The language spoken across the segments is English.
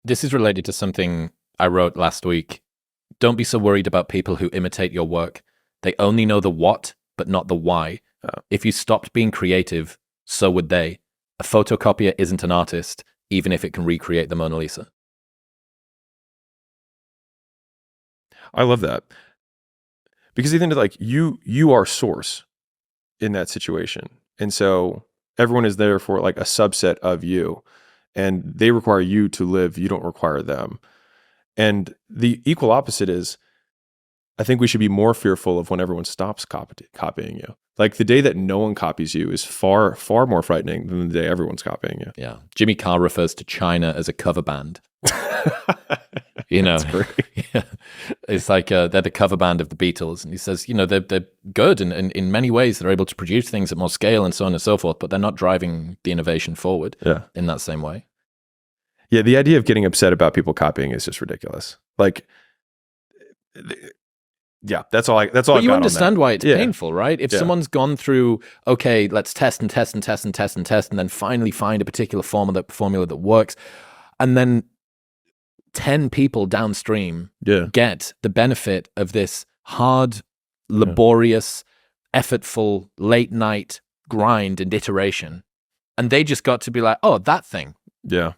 This is related to something I wrote last week. Don't be so worried about people who imitate your work. They only know the what, but not the why. If you stopped being creative, so would they. A photocopier isn't an artist, even if it can recreate the Mona Lisa. I love that. Because at the end of like you are source in that situation. And so everyone is there for like a subset of you, and they require you to live. You don't require them. And the equal opposite is, I think we should be more fearful of when everyone stops copying you. Like the day that no one copies you is far, far more frightening than the day everyone's copying you. Yeah. Jimmy Carr refers to China as a cover band. You know, That's great. Yeah. It's like they're the cover band of the Beatles. And he says, you know, they're good. And in many ways, they're able to produce things at more scale and so on and so forth, but they're not driving the innovation forward in that same way. Yeah, the idea of getting upset about people copying is just ridiculous. Like, yeah, that's all. But you understand why it's painful, right? If someone's gone through, okay, let's test and test and test and test and test, and then finally find a particular formula that works, and then 10 people downstream get the benefit of this hard, laborious, effortful, late night grind and iteration, and they just got to be like, oh, that thing. Yeah.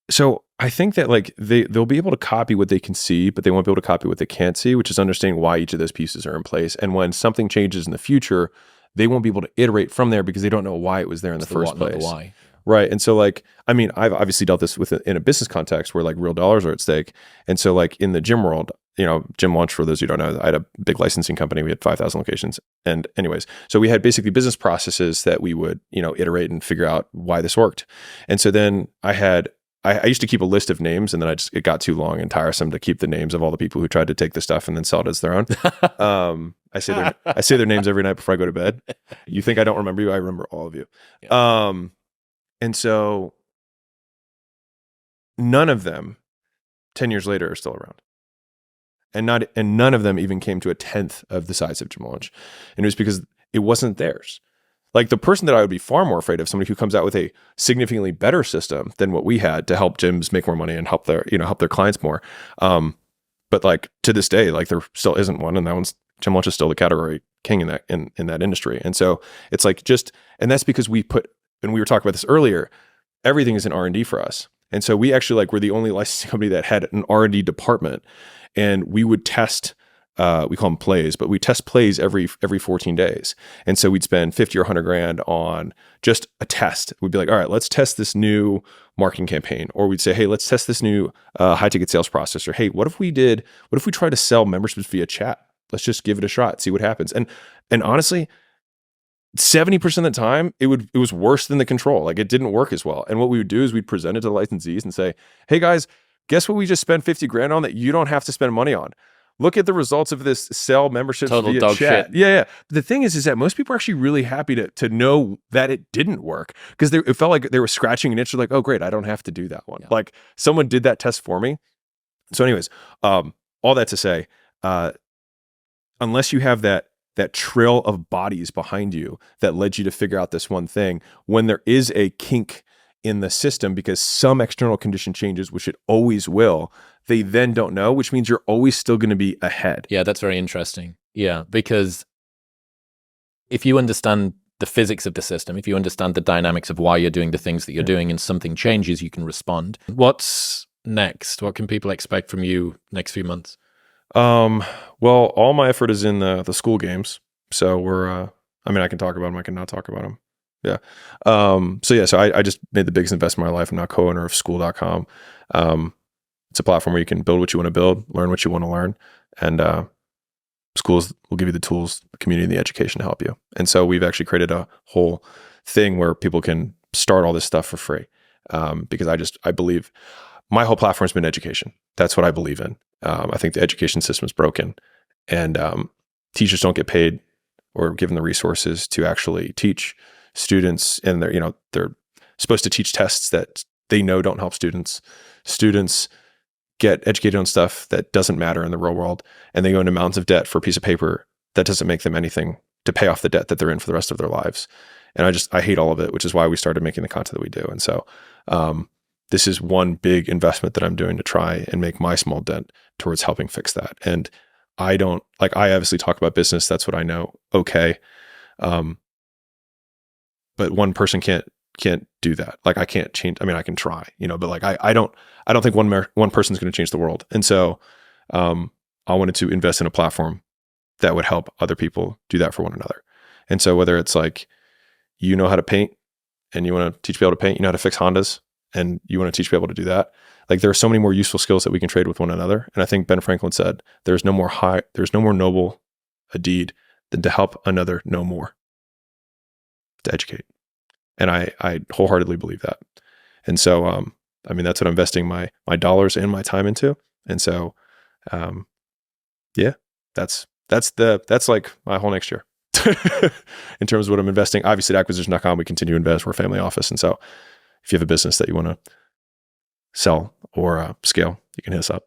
So I think that like they'll be able to copy what they can see, but they won't be able to copy what they can't see, which is understanding why each of those pieces are in place. And when something changes in the future, they won't be able to iterate from there because they don't know why it was there in the first place. Why. Right. And so like, I mean, I've obviously dealt this with in a business context where like real dollars are at stake. And so like in the gym world, you know, gym launch, for those who don't know, I had a big licensing company. We had 5,000 locations. And anyways, so we had basically business processes that we would, you know, iterate and figure out why this worked. And so then I used to keep a list of names, and then it got too long and tiresome to keep the names of all the people who tried to take the stuff and then sell it as their own. I say their names every night before I go to bed. You think I don't remember you? I remember all of you. Yeah. And so none of them 10 years later are still around. And none of them even came to a 10th of the size of Gym Launch. And it was because it wasn't theirs. Like the person that I would be far more afraid of, somebody who comes out with a significantly better system than what we had to help gyms make more money and help their clients more. But like to this day, like there still isn't one, and that one's Gym Launch is still the category king in that industry. And so it's like and that's because we were talking about this earlier, everything is an R&D for us. And so we actually like we're the only licensing company that had an R&D department, and we would test. We call them plays, but we test plays every 14 days. And so we'd spend 50 or 100 grand on just a test. We'd be like, all right, let's test this new marketing campaign. Or we'd say, hey, let's test this new high ticket sales process. Or hey, what if we tried to sell memberships via chat? Let's just give it a shot, see what happens. And honestly, 70% of the time, it was worse than the control. Like it didn't work as well. And what we would do is we'd present it to the licensees and say, hey guys, guess what we just spent 50 grand on that you don't have to spend money on? Look at the results of this sell memberships Total via dog chat. shit. Yeah. The thing is that most people are actually really happy to know that it didn't work, because it felt like they were scratching an itch. Like, oh great, I don't have to do that one. Yeah. Like someone did that test for me. So anyways, all that to say, unless you have that trail of bodies behind you that led you to figure out this one thing, when there is a kink in the system because some external condition changes, which it always will, they then don't know, which means you're always still going to be ahead. Yeah, that's very interesting. Yeah, because if you understand the physics of the system, if you understand the dynamics of why you're doing the things that you're doing, and something changes, you can respond. What's next? What can people expect from you next few months? Well, all my effort is in the Skool Games. So we're, I can talk about them. I can not talk about them. Yeah. So I just made the biggest investment of my life. I'm now co-owner of Skool.com. It's a platform where you can build what you want to build, learn what you want to learn. And schools will give you the tools, the community, and the education to help you. And so we've actually created a whole thing where people can start all this stuff for free. Because I believe my whole platform has been education. That's what I believe in. I think the education system is broken, and teachers don't get paid or given the resources to actually teach students, and they're supposed to teach tests that they know don't help students. Students get educated on stuff that doesn't matter in the real world, and they go into mountains of debt for a piece of paper that doesn't make them anything to pay off the debt that they're in for the rest of their lives. And I hate all of it, which is why we started making the content that we do. And so this is one big investment that I'm doing to try and make my small dent towards helping fix that. And I obviously talk about business. That's what I know. Okay. But one person can't do that. Like I can't change. I mean, I can try, but like, I don't think one person's going to change the world. And so, I wanted to invest in a platform that would help other people do that for one another. And so whether it's like, you know how to paint and you want to teach people to paint, you know how to fix Hondas and you want to teach people to do that. Like there are so many more useful skills that we can trade with one another. And I think Ben Franklin said, there's no more noble a deed than to help another know more, to educate. And I wholeheartly believe that. And so, I mean, that's what I'm investing my dollars and my time into. And so, yeah, that's like my whole next year in terms of what I'm investing. Obviously at acquisition.com, we continue to invest. We're a family office. And so if you have a business that you want to sell or scale, you can hit us up.